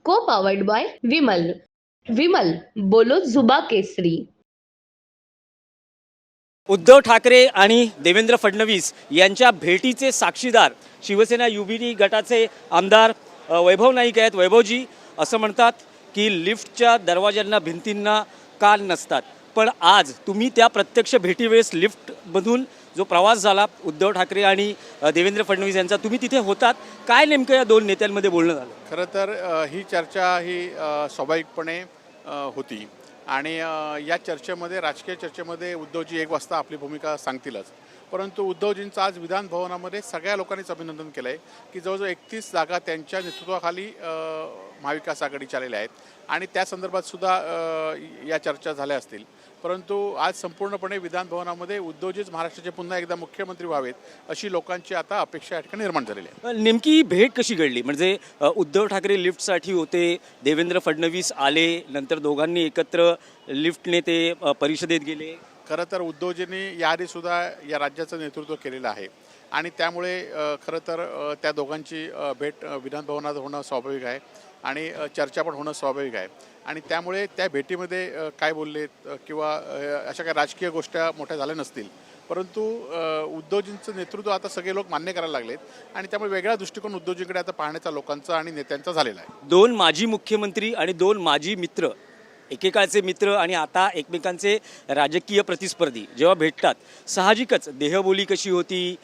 को powered by Vimal. Vimal बोलो जुबा केसरी. उद्धव ठाकरे आणि देवेंद्र फडणवीस यांच्या भेटीचे साक्षीदार शिवसेना युबीटी गटाचे आमदार वैभव नाईक आहेत. वैभवजी, असं म्हणतात की लिफ्टच्या दरवाज्यांना भिंतींना कान नसतात, पण आज तुम्ही त्या प्रत्यक्ष भेटीवेळेस लिफ्टमधून जो प्रवास झाला उद्धव ठाकरे आणि देवेंद्र फडणवीस यांचा, तुम्ही तिथे होतात. काय नेमकं या दोन नेत्यांमध्ये बोलणं झालं? खरं तर ही चर्चा ही स्वाभाविकपणे होती आणि या चर्चेमध्ये, राजकीय चर्चेमध्ये उद्धवजी 1 वाजता आपली भूमिका सांगतीलच. परंतु उद्धवजींचं आज विधान भवनामध्ये सगळ्या लोकांनीच अभिनंदन केलं आहे की जवळजवळ 31 जागा त्यांच्या नेतृत्वाखाली महाविकास आघाडीच्या आलेल्या आहेत आणि त्या संदर्भात सुद्धा या चर्चा झाल्या असतील. परंतु आज संपूर्णपणे विधान भवनामध्ये उद्धवजीच महाराष्ट्राचे पुन्हा एकदा मुख्यमंत्री व्हावेत अशी लोकांची आता अपेक्षा या ठिकाणी निर्माण झालेली आहे. नेमकी ही भेट कशी घडली? म्हणजे उद्धव ठाकरे लिफ्टसाठी होते, देवेंद्र फडणवीस आले, नंतर दोघांनी एकत्र लिफ्टने ते परिषदेत गेले. खरं तर उद्धवजींनी याआधीसुद्धा या राज्याचं नेतृत्व केलेलं आहे आणि त्यामुळे खरं तर त्या दोघांची भेट विधानभवनात होणं स्वाभाविक आहे आणि चर्चा पण होणं स्वाभाविक आहे आणि त्यामुळे त्या भेटीमध्ये काय बोललेत किंवा अशा काही राजकीय गोष्टी मोठ्या झाल्या नसतील. परंतु उद्धवजींचं नेतृत्व आता सगळे लोक मान्य करायला लागलेत आणि त्यामुळे वेगळा दृष्टिकोन उद्धवजींकडे आता पाहण्याचा लोकांचा आणि नेत्यांचा झालेला आहे. 2 माजी मुख्यमंत्री आणि 2 माजी मित्र, एकेकाळचे मित्र आणि आता एकमेकांचे राजकीय प्रतिस्पर्धी जेव्हा भेटतात, साहजिकच देहबोली कशी होती,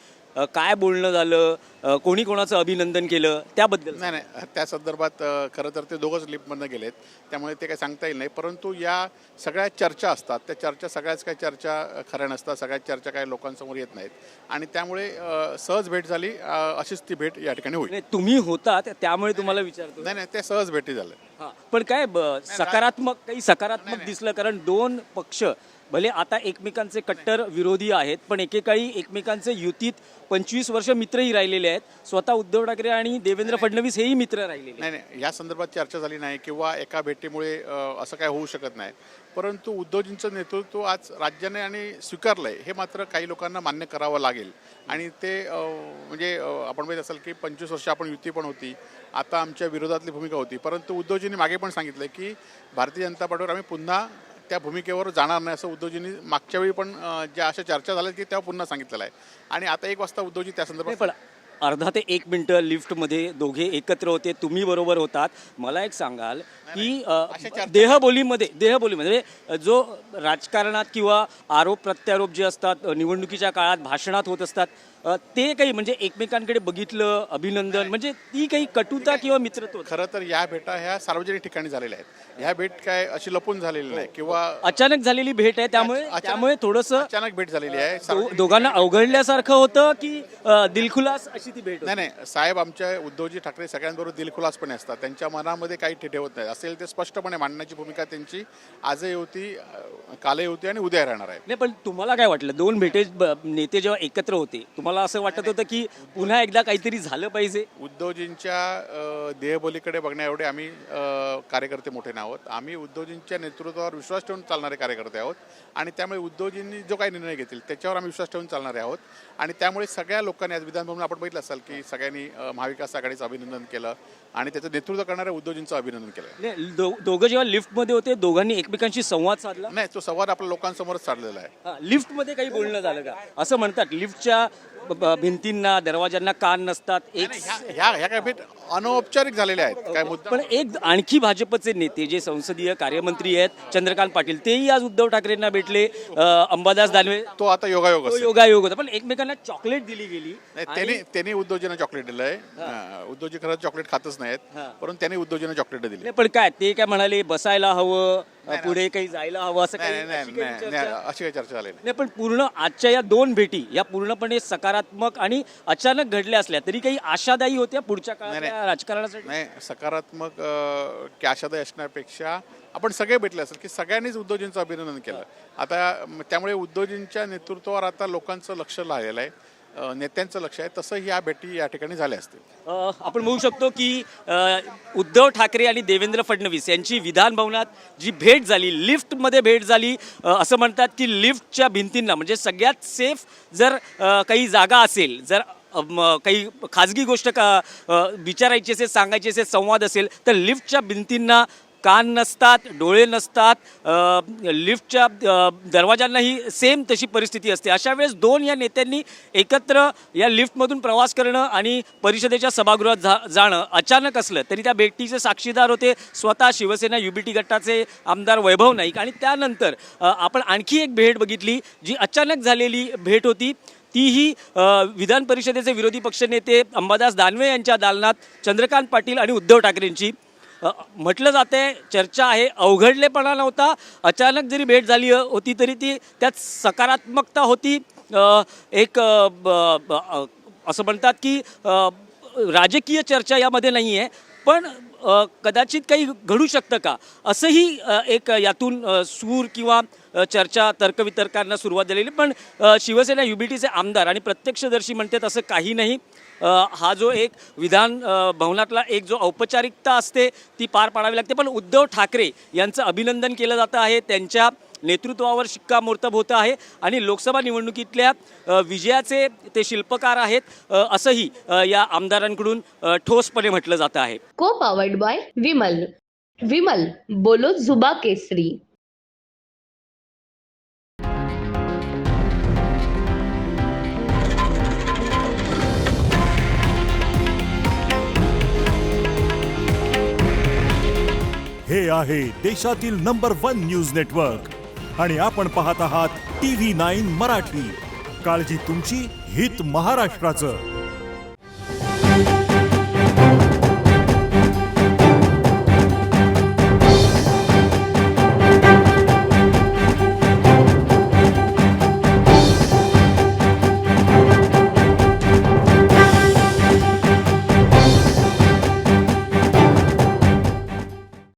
काय बोलणं झालं, कोणी कोणाचं अभिनंदन केलं, त्याबद्दल? नाही, त्या संदर्भात खरं तर ते दोघंच लिफ्टमधनं गेलेत, त्यामुळे ते काही सांगता येईल नाही. परंतु या सगळ्या चर्चा असतात, त्या चर्चा सगळ्याच काही चर्चा खऱ्या नसतात, सगळ्याच चर्चा काही लोकांसमोर येत नाहीत आणि त्यामुळे सहज भेट झाली, अशीच ती भेट या ठिकाणी होईल. तुम्ही होतात त्यामुळे तुम्हाला विचारतो. नाही, ते सहज भेटी झालं. पण काय सकारात्मक दिसलं? कारण 2 पक्ष भले आता एकमेकांचे कट्टर विरोधी आहेत, पण एकेकाळी एकमेकांचे युतीत 25 वर्ष मित्रही राहिलेले आहेत. स्वतः उद्धव ठाकरे आणि देवेंद्र फडणवीस हेही मित्र राहिलेले. नाही, या संदर्भात चर्चा झाली नाही किंवा एका भेटीमुळे असं काय होऊ शकत नाही. परंतु उद्धवजींचं नेतृत्व आज राज्याने आणि स्वीकारलं आहे, हे मात्र काही लोकांना मान्य करावं लागेल आणि ते म्हणजे आपण माहीत असेल की 25 वर्ष आपण युती पण होती, आता आमच्या विरोधातली भूमिका होती. परंतु उद्धवजींनी मागे पण सांगितलं की भारतीय जनता पार्टीवर आम्ही पुन्हा त्या भूमिकेवर जाणार नाही, असं उद्धवजींनी मागच्या वेळी पण ज्या अशा चर्चा झाल्या की तेव्हा पुन्हा सांगितलेलं आहे आणि आता 1 वाजता उद्धवजी त्या संदर्भात. पण अर्धा ते 1 मिनिटं लिफ्टमध्ये दोघे एकत्र होते, तुम्ही बरोबर होतात. मला एक सांगाल की देहबोलीमध्ये जो राजकारणात किंवा आरोप प्रत्यारोप जे असतात निवडणुकीच्या काळात भाषणात होत असतात, ते काही म्हणजे एकमेकांकडे बघितलं, अभिनंदन, म्हणजे ती काही कटुता किंवा मित्रत्व? खरं तर या भेटा ह्या सार्वजनिक ठिकाणी झालेल्या आहेत. ह्या भेट काय अशी लपून झालेली नाही किंवा अचानक झालेली भेट आहे, त्यामुळे थोडंसं अचानक भेट झालेली आहे. दोघांना अवघडल्यासारखं होतं की दिलखुलास अशी ती भेट? नाही, साहेब आमच्या उद्धवजी ठाकरे सगळ्यांबरोबर दिलखुलासपणे असतात. त्यांच्या मनामध्ये काही ठेवत नाही, असेल ते स्पष्टपणे मांडण्याची भूमिका त्यांची आजही होती, कालही होती आणि उद्या राहणार आहे. नाही, पण तुम्हाला काय वाटलं 2 नेते जेव्हा एकत्र होते, तुम्हाला असं वाटत होतं की पुन्हा एकदा काहीतरी झालं पाहिजे? उद्धवजींच्या देहबोलीकडे बघण्या एवढे आम्ही कार्यकर्ते मोठे नाही आहोत. आम्ही उद्धवजींच्या नेतृत्वावर विश्वास ठेवून चालणारे कार्यकर्ते आहोत आणि त्यामुळे उद्धवजींनी जो काही निर्णय घेतील त्याच्यावर आम्ही विश्वास ठेवून चालणारे आहोत आणि त्यामुळे सगळ्या लोकांनी आज विधानभवन आपण बघितलं असाल की सगळ्यांनी महाविकास आघाडीचं अभिनंदन केलं आणि त्याचं नेतृत्व करणाऱ्या उद्धवजींचं अभिनंदन केलं. दोघं जेव्हा लिफ्टमध्ये होते, दोघांनी एकमेकांशी संवाद साधला? नाही, तो संवाद आपल्या लोकांसमोरच साधलेला आहे. लिफ्टमध्ये काही बोलणं झालं का? असं म्हणतात लिफ्टच्या भिंतींना, दरवाजांना कान नसतात. ह्या काय भेट अनौपचारिक झालेल्या आहेत, काय मुद्दा. पण एक आणखी भाजपचे नेते जे संसदीय कार्यमंत्री आहेत, चंद्रकांत पाटील, तेही आज उद्धव ठाकरेंना भेटले. अंबादास दानवे, तो आता योगायोग होता, पण एकमेकांना चॉकलेट दिली गेली. त्यांनी उद्धवजींना चॉकलेट दिलंय. उद्धवजी खरंच चॉकलेट खातच नाहीत, परंतु त्यांनी उद्धवजींना चॉकलेट दिली. पण काय ते काय म्हणाले, बसायला हवं, पुढे काही जायला हवं, असं काही? अशी काही चर्चा झाली नाही. पण पूर्ण आजच्या या 2 भेटी या पूर्णपणे सकारात्मक आणि अचानक घडल्या असल्या तरी काही आशादायी होत्या पुढच्या काळात राजकारणासाठी? नाही, सकारात्मक की आशादायी असण्यापेक्षा आपण सगळे भेटले असेल की सगळ्यांनीच उद्धवजींचं अभिनंदन केलं. आता त्यामुळे उद्धवजींच्या नेतृत्वावर आता लोकांचं लक्ष लागलेलं आहे, नेत्यांचं लक्ष आहे. तसं ह्या भेटी या ठिकाणी झाल्या असतील. आपण बघू शकतो की उद्धव ठाकरे आणि देवेंद्र फडणवीस यांची विधान भवनात जी भेट झाली, लिफ्टमध्ये भेट झाली. असं म्हणतात की लिफ्टच्या भिंतींना, म्हणजे सगळ्यात सेफ जर काही जागा असेल, जर काही खाजगी गोष्ट विचारायची असेल, सांगायची असेल, संवाद असेल तर लिफ्टच्या भिंतींना कान नसतात, डोळे नसतात, लिफ्टच्या दरवाजांनाही सेम तशी परिस्थिती असते. अशा वेळेस दोन या नेत्यांनी एकत्र या लिफ्टमधून प्रवास करणं आणि परिषदेच्या सभागृहात जाणं अचानक असलं तरी त्या भेटीचे साक्षीदार होते स्वतः शिवसेना युबीटी गटाचे आमदार वैभव नाईक. आणि त्यानंतर आपण आणखी एक भेट बघितली जी अचानक झालेली भेट होती. तीही विधान परिषदेचे विरोधी पक्षनेते अंबादास दानवे यांच्या दालनात चंद्रकांत पाटील आणि उद्धव ठाकरेंची. म्हटलं जाते चर्चा आहे, अवघडलेपणा नव्हता. अचानक जरी भेट झाली होती तरी ती त्यात सकारात्मकता होती. एक असं म्हणतात की राजकीय चर्चा यामध्ये नाही आहे, पण कदाचित काही घडू शकतं का असंही एक यातून सूर किंवा चर्चा तर्कवितर्कांना सुरुवात झालेली. पण शिवसेना युबीटीचे आमदार आणि प्रत्यक्षदर्शी म्हणतात असं काही नाही. हा जो एक विधान भवनातला एक जो औपचारिकता असते ती पार पाडावी लागते. पण उद्धव ठाकरे यांचं अभिनंदन केलं जातं आहे, त्यांच्या नेतृत्वावर शिक्कामोर्तब होतं आहे आणि लोकसभा निवडणुकीतल्या विजयाचे ते शिल्पकार आहेत असंही या आमदारांकडून ठोसपणे म्हटलं जातं आहे. को पावर्ड बाय विमल. विमल बोलो जुबा केसरी. हे आहे देशातील नंबर 1 न्यूज नेटवर्क आणि आपण पाहत आहात TV9 मराठी. काळजी तुमची, हित महाराष्ट्राचं.